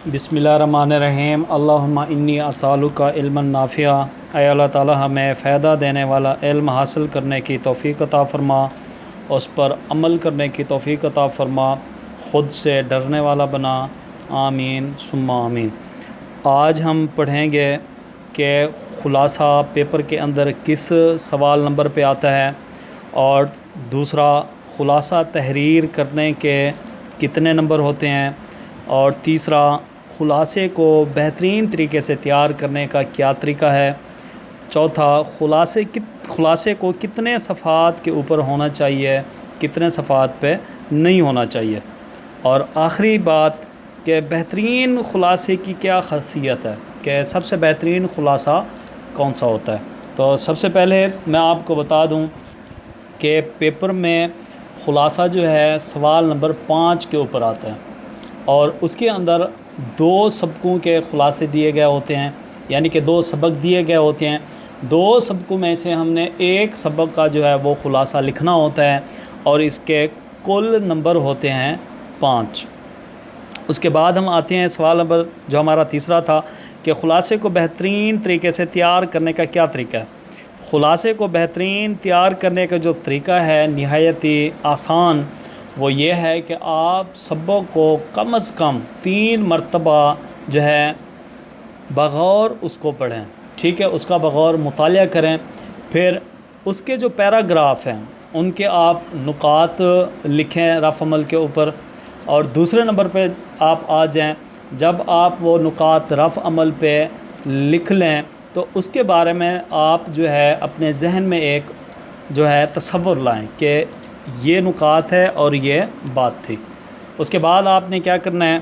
بسم اللہ الرحمن الرحیم۔ اللہم انی اسألک علما نافعا، اے اللہ تعالی ہمیں فائدہ دینے والا علم حاصل کرنے کی توفیق عطا فرما، اس پر عمل کرنے کی توفیق عطا فرما، خود سے ڈرنے والا بنا، آمین ثم آمین۔ آج ہم پڑھیں گے کہ خلاصہ پیپر کے اندر کس سوال نمبر پہ آتا ہے، اور دوسرا خلاصہ تحریر کرنے کے کتنے نمبر ہوتے ہیں، اور تیسرا خلاصے کو بہترین طریقے سے تیار کرنے کا کیا طریقہ ہے، چوتھا خلاصے کو کتنے صفحات کے اوپر ہونا چاہیے، کتنے صفحات پہ نہیں ہونا چاہیے، اور آخری بات کہ بہترین خلاصے کی کیا خاصیت ہے، کہ سب سے بہترین خلاصہ کون سا ہوتا ہے۔ تو سب سے پہلے میں آپ کو بتا دوں کہ پیپر میں خلاصہ جو ہے سوال نمبر 5 کے اوپر آتا ہے، اور اس کے اندر 2 سبقوں کے خلاصے دیے گئے ہوتے ہیں، یعنی کہ 2 سبق دیے گئے ہوتے ہیں۔ 2 سبقوں میں سے ہم نے ایک سبق کا جو ہے وہ خلاصہ لکھنا ہوتا ہے، اور اس کے کل نمبر ہوتے ہیں 5۔ اس کے بعد ہم آتے ہیں سوال نمبر جو ہمارا تیسرا تھا کہ خلاصے کو بہترین طریقے سے تیار کرنے کا کیا طریقہ ہے۔ خلاصے کو بہترین تیار کرنے کا جو طریقہ ہے نہایت ہی آسان، وہ یہ ہے کہ آپ سبق کو کم از کم 3 مرتبہ جو ہے بغور اس کو پڑھیں، ٹھیک ہے، اس کا بغور مطالعہ کریں۔ پھر اس کے جو پیراگراف ہیں ان کے آپ نکات لکھیں رف عمل کے اوپر، اور دوسرے نمبر پہ آپ آ جائیں، جب آپ وہ نکات رف عمل پہ لکھ لیں تو اس کے بارے میں آپ جو ہے اپنے ذہن میں ایک جو ہے تصور لائیں کہ یہ نکات ہے اور یہ بات تھی۔ اس کے بعد آپ نے کیا کرنا ہے،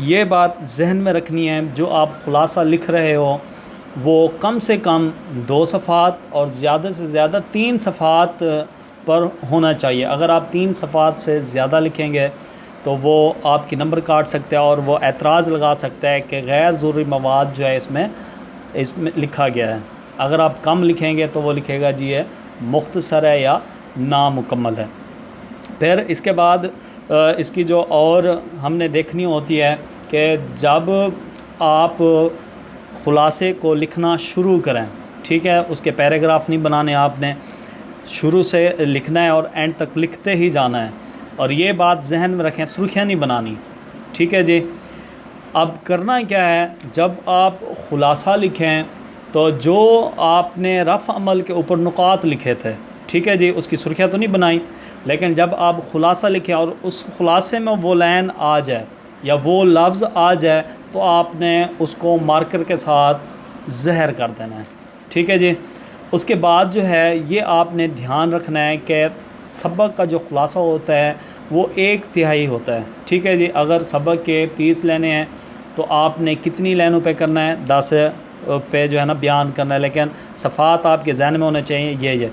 یہ بات ذہن میں رکھنی ہے، جو آپ خلاصہ لکھ رہے ہو وہ کم سے کم 2 صفحات اور زیادہ سے زیادہ 3 صفحات پر ہونا چاہیے۔ اگر آپ 3 صفحات سے زیادہ لکھیں گے تو وہ آپ کی نمبر کاٹ سکتا ہے، اور وہ اعتراض لگا سکتا ہے کہ غیر ضروری مواد جو ہے اس میں لکھا گیا ہے۔ اگر آپ کم لکھیں گے تو وہ لکھے گا جی یہ مختصر ہے یا نامکمل ہے۔ پھر اس کے بعد اس کی جو اور ہم نے دیکھنی ہوتی ہے کہ جب آپ خلاصے کو لکھنا شروع کریں، ٹھیک ہے، اس کے پیراگراف نہیں بنانے، آپ نے شروع سے لکھنا ہے اور اینڈ تک لکھتے ہی جانا ہے، اور یہ بات ذہن میں رکھیں، سرخیاں نہیں بنانی، ٹھیک ہے جی۔ اب کرنا کیا ہے، جب آپ خلاصہ لکھیں تو جو آپ نے رف عمل کے اوپر نکات لکھے تھے، ٹھیک ہے جی، اس کی سرخیاں تو نہیں بنائیں، لیکن جب آپ خلاصہ لکھیں اور اس خلاصے میں وہ لائن آ جائے یا وہ لفظ آ جائے تو آپ نے اس کو مارکر کے ساتھ زہر کر دینا ہے، ٹھیک ہے جی۔ اس کے بعد جو ہے یہ آپ نے دھیان رکھنا ہے کہ سبق کا جو خلاصہ ہوتا ہے وہ 1/3 ہوتا ہے، ٹھیک ہے جی۔ اگر سبق کے 30 لینے ہیں تو آپ نے کتنی لائنوں پہ کرنا ہے، 10 پہ جو ہے نا بیان کرنا ہے، لیکن صفحات آپ کے ذہن میں ہونے چاہیے یہ۔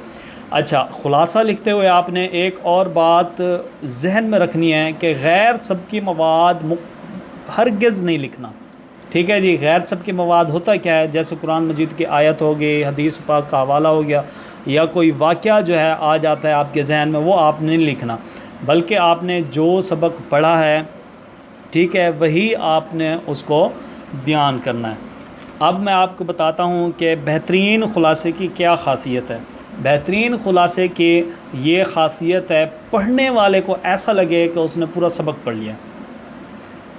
اچھا، خلاصہ لکھتے ہوئے آپ نے ایک اور بات ذہن میں رکھنی ہے کہ غیر سبقی مواد ہرگز نہیں لکھنا، ٹھیک ہے جی۔ غیر سبقی مواد ہوتا کیا ہے، جیسے قرآن مجید کی آیت ہوگی، حدیث پاک کا حوالہ ہو گیا، یا کوئی واقعہ جو ہے آ جاتا ہے آپ کے ذہن میں، وہ آپ نے نہیں لکھنا، بلکہ آپ نے جو سبق پڑھا ہے، ٹھیک ہے، وہی آپ نے اس کو بیان کرنا ہے۔ اب میں آپ کو بتاتا ہوں کہ بہترین خلاصے کی کیا خاصیت ہے۔ بہترین خلاصے کی یہ خاصیت ہے، پڑھنے والے کو ایسا لگے کہ اس نے پورا سبق پڑھ لیا۔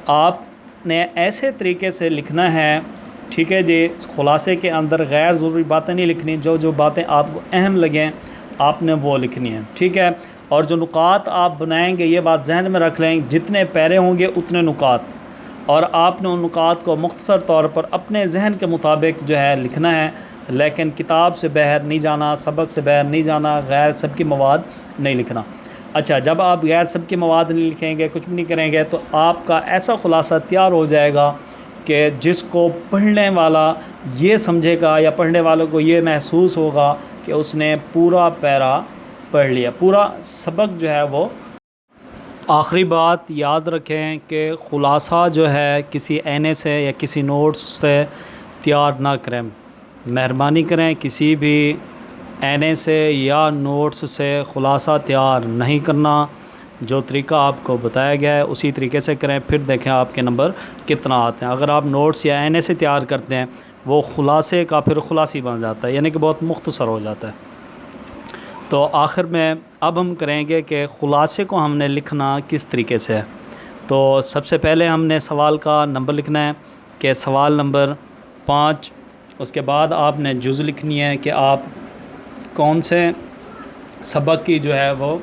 آپ نے ایسے طریقے سے لکھنا ہے، ٹھیک ہے جی، خلاصے کے اندر غیر ضروری باتیں نہیں لکھنی، جو باتیں آپ کو اہم لگیں آپ نے وہ لکھنی ہے، ٹھیک ہے۔ اور جو نکات آپ بنائیں گے یہ بات ذہن میں رکھ لیں، جتنے پیرے ہوں گے اتنے نکات، اور آپ نے ان نکات کو مختصر طور پر اپنے ذہن کے مطابق جو ہے لکھنا ہے، لیکن کتاب سے باہر نہیں جانا، سبق سے باہر نہیں جانا، غیر سبقی مواد نہیں لکھنا۔ اچھا، جب آپ غیر سبقی مواد نہیں لکھیں گے، کچھ بھی نہیں کریں گے، تو آپ کا ایسا خلاصہ تیار ہو جائے گا کہ جس کو پڑھنے والا یہ سمجھے گا، یا پڑھنے والوں کو یہ محسوس ہوگا کہ اس نے پورا پیرا پڑھ لیا، پورا سبق جو ہے وہ۔ آخری بات یاد رکھیں کہ خلاصہ جو ہے کسی اینے سے یا کسی نوٹس سے تیار نہ کریں، مہربانی کریں کسی بھی اینے سے یا نوٹس سے خلاصہ تیار نہیں کرنا، جو طریقہ آپ کو بتایا گیا ہے اسی طریقے سے کریں، پھر دیکھیں آپ کے نمبر کتنا آتے ہیں۔ اگر آپ نوٹس یا این اے سے تیار کرتے ہیں وہ خلاصے کا پھر خلاصی بن جاتا ہے، یعنی کہ بہت مختصر ہو جاتا ہے۔ تو آخر میں اب ہم کریں گے کہ خلاصے کو ہم نے لکھنا کس طریقے سے ہے۔ تو سب سے پہلے ہم نے سوال کا نمبر لکھنا ہے کہ سوال نمبر 5، اس کے بعد آپ نے جز لکھنی ہے کہ آپ کون سے سبق کی جو ہے وہ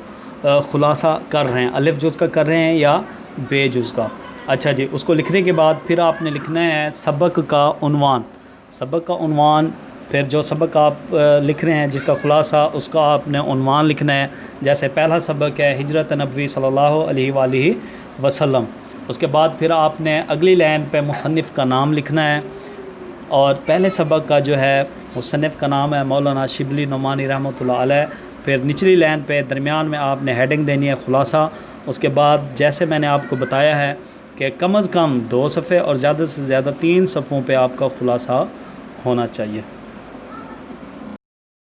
خلاصہ کر رہے ہیں، الف جز کا کر رہے ہیں یا بے جز کا۔ اچھا جی، اس کو لکھنے کے بعد پھر آپ نے لکھنا ہے سبق کا عنوان، سبق کا عنوان، پھر جو سبق آپ لکھ رہے ہیں جس کا خلاصہ اس کا آپ نے عنوان لکھنا ہے۔ جیسے پہلا سبق ہے ہجرت نبوی صلی اللہ علیہ وآلہ وسلم، اس کے بعد پھر آپ نے اگلی لائن پہ مصنف کا نام لکھنا ہے، اور پہلے سبق کا جو ہے مصنف کا نام ہے مولانا شبلی نعمانی رحمۃ اللہ علیہ، پھر نچلی لائن پہ درمیان میں آپ نے ہیڈنگ دینی ہے خلاصہ۔ اس کے بعد جیسے میں نے آپ کو بتایا ہے کہ کم از کم 2 صفحے اور زیادہ سے زیادہ 3 صفحوں پہ آپ کا خلاصہ ہونا چاہیے۔